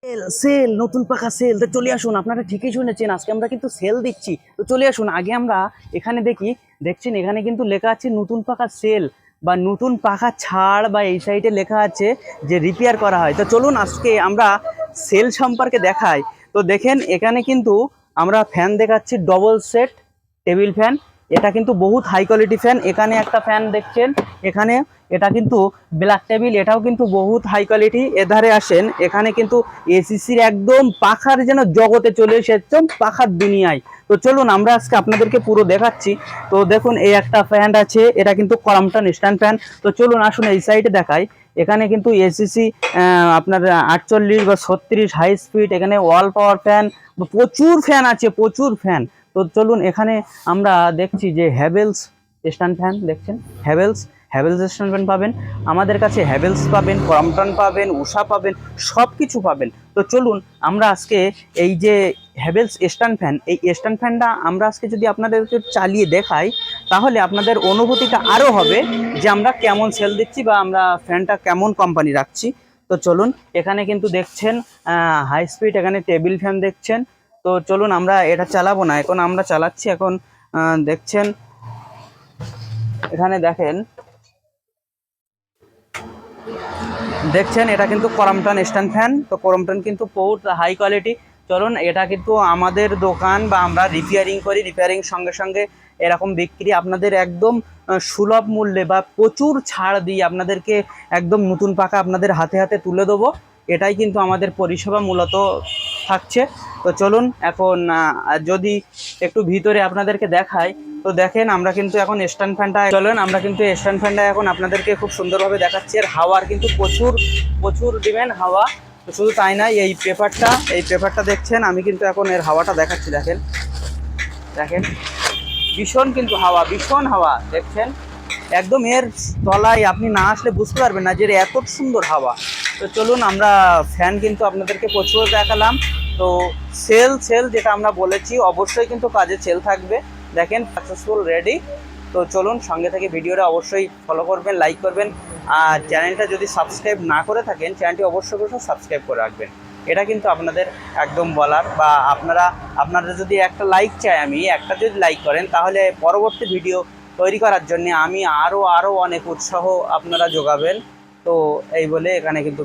Sell sell নতুন পাকা sell তো চলে আসুন। আপনারা ঠিকই শুনেছেন, আজকে আমরা কিন্তু সেল দিচ্ছি। তো চলে আসুন। আগে আমরা এখানে দেখছেন এখানে কিন্তু লেখা আছে নতুন পাকা সেল বা নতুন পাকা ছাড়, বা এই সাইডে লেখা আছে যে রিপেয়ার করা হয়। তো চলুন আজকে আমরা সেল সম্পর্কে দেখাই। তো দেখেন এখানে কিন্তু আমরা ফ্যান দেখাচ্ছি, ডবল সেট টেবিল ফ্যান। এটা কিন্তু বহুত হাই কোয়ালিটি ফ্যান। এখানে একটা ফ্যান দেখছেন, এখানে এটা কিন্তু ব্ল্যাক টেবিল, এটাও কিন্তু বহুত হাই কোয়ালিটি। এধারে আসেন, এখানে কিন্তু এসিসির একদম পাখার যেন জগতে চলে এসেছে, পাখার দুনিয়ায়। তো চলুন আমরা আজকে আপনাদেরকে পুরো দেখাচ্ছি। তো দেখুন এই একটা ফ্যান আছে, এটা কিন্তু ক্রম্পটন স্ট্যান্ড ফ্যান। তো চলুন আসুন এই সাইডে দেখাই। এখানে কিন্তু এসিসি আপনার 48 বা 36 হাই স্পিড, এখানে ওয়াল পাওয়ার ফ্যান, প্রচুর ফ্যান আছে, প্রচুর ফ্যান। তো চলুন এখানে আমরা দেখছি যে হ্যাভেলস স্ট্যান্ড ফ্যান দেখছেন, হ্যাভেলস হ্যাভেলস স্ট্যান্ড ফ্যান পাবেন আমাদের কাছে, হ্যাভেলস পাবেন, ক্রম্পটন পাবেন, উষা পাবেন, সব কিছু পাবেন। তো চলুন আমরা আজকে এই যে হ্যাভেলস স্ট্যান্ড ফ্যান, এই স্ট্যান্ড ফ্যানটা আমরা আজকে যদি আপনাদেরকে চালিয়ে দেখাই, তাহলে আপনাদের অনুভূতিটা আরও হবে যে আমরা কেমন সেল দিচ্ছি বা আমরা ফ্যানটা কেমন কোম্পানি রাখছি। তো চলুন এখানে কিন্তু দেখছেন হাই স্পিড, এখানে টেবিল ফ্যান দেখছেন। তো চলুন আমরা এটা চালাবো না, এখন আমরা চালাচ্ছি। এখন দেখছেন এখানে দেখছেন এটা কিন্তু ক্রম্পটন স্ট্যান্ড ফ্যান। তো ক্রম্পটন কিন্তু বহুত হাই কোয়ালিটি। চলুন এটা কিন্তু আমাদের দোকান বা আমরা রিপেয়ারিং করি, রিপেয়ারিং সঙ্গে সঙ্গে এরকম বিক্রি আপনাদের একদম সুলভ মূল্যে বা প্রচুর ছাড় দিয়ে আপনাদেরকে একদম নতুন পাকা আপনাদের হাতে হাতে তুলে দেবো। এটাই কিন্তু আমাদের পরিষেবা মূলত থাকছে। তো চলুন এখন যদি একটু ভিতরে আপনাদেরকে দেখাই, তো দেখেন আমরা কিন্তু এখন স্ট্যান্ড ফ্যানটা, চলেন আমরা কিন্তু স্ট্যান্ড ফ্যানটা এখন আপনাদেরকে খুব সুন্দরভাবে দেখাচ্ছি। আর হাওয়ার কিন্তু প্রচুর প্রচুর দিবেন হাওয়া। তো শুধু তাই নয়, এই পেপারটা দেখছেন, আমি কিন্তু এখন এর হাওয়াটা দেখাচ্ছি। দেখেন দেখেন ভীষণ কিন্তু হাওয়া, ভীষণ হাওয়া দেখছেন। একদম এর তলায় আপনি না আসলে বুঝতে পারবেন না যে এত সুন্দর হাওয়া। তো চলুন আমরা ফ্যান কিন্তু আপনাদেরকে প্রচুর দেখালাম। তো সেল সেল যেটা আমরা বলেছি, অবশ্যই কিন্তু কাজে সেল থাকবে। দেখেন সাকসেসফুল রেডি। তো চলুন সঙ্গে থেকে ভিডিওটা অবশ্যই ফলো করবেন, লাইক করবেন, আর চ্যানেলটা যদি সাবস্ক্রাইব না করে থাকেন, চ্যানেলটি অবশ্যই সাবস্ক্রাইব করে রাখবেন। এটা কিন্তু আপনাদের একদম বলার, বা আপনারা যদি একটা লাইক চাই, আমি একটা যদি লাইক করেন, তাহলে পরবর্তী ভিডিও তৈরি করার জন্য আমি আরও অনেক উৎসাহ আপনারা যোগাবেন। তো এই বলে এখানে কিন্তু